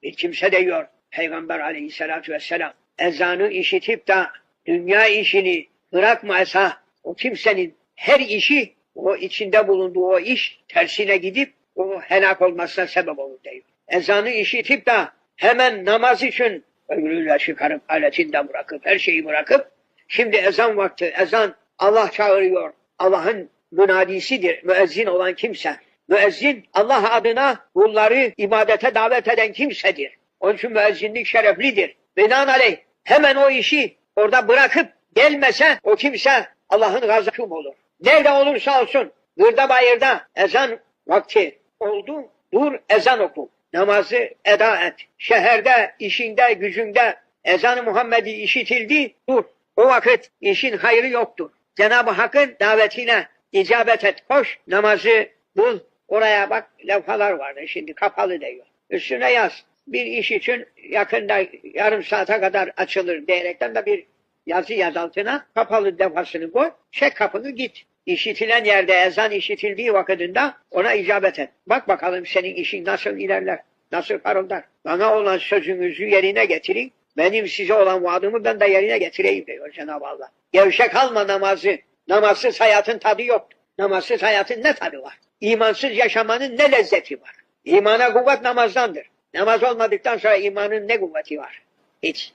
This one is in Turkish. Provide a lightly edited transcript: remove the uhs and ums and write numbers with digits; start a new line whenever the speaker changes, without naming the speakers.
bir kimse diyor Peygamber aleyhissalatü vesselam, ezanı işitip de dünya işini bırakmasa o kimsenin her işi, o içinde bulunduğu o iş tersine gidip o helak olmasına sebep olur diyor. Ezanı işitip de hemen namaz için ömrüyle çıkarıp aletinden bırakıp her şeyi bırakıp şimdi ezan vakti, ezan Allah çağırıyor. Allah'ın münadisidir. Müezzin olan kimse. Müezzin Allah adına kulları ibadete davet eden kimsedir. Onun için müezzinlik şereflidir. Binaenaleyh hemen o işi orada bırakıp gelmese o kimse Allah'ın gazabı olur. Nerede olursa olsun gırda bayırda ezan vakti oldu. Dur ezan oku. Namazı eda et. Şehirde, işinde, gücünde ezan-ı Muhammed'i işitildi. Dur. O vakit işin hayrı yoktur. Cenab-ı Hakk'ın davetine icabet et. Koş namazı bul. Oraya bak levhalar vardı. Şimdi kapalı diyor. Üstüne yaz. Bir iş için yakında yarım saate kadar açılır diyerekten de bir yazı yaz altına. Kapalı levhasını koy. Çek kapını git. İşitilen yerde ezan işitildiği vakitinde ona icabet et. Bak bakalım senin işin nasıl ilerler. Nasıl parıldar. Bana olan sözünüzü yerine getirin. Benim size olan vaadımı ben de yerine getireyim diyor Cenab-ı Allah. Gevşek alma namazı. Namazsız hayatın tadı yok. Namazsız hayatın ne tadı var? İmansız yaşamanın ne lezzeti var? İmana kuvvet namazdandır. Namaz olmadıktan sonra imanın ne kuvveti var? Hiç.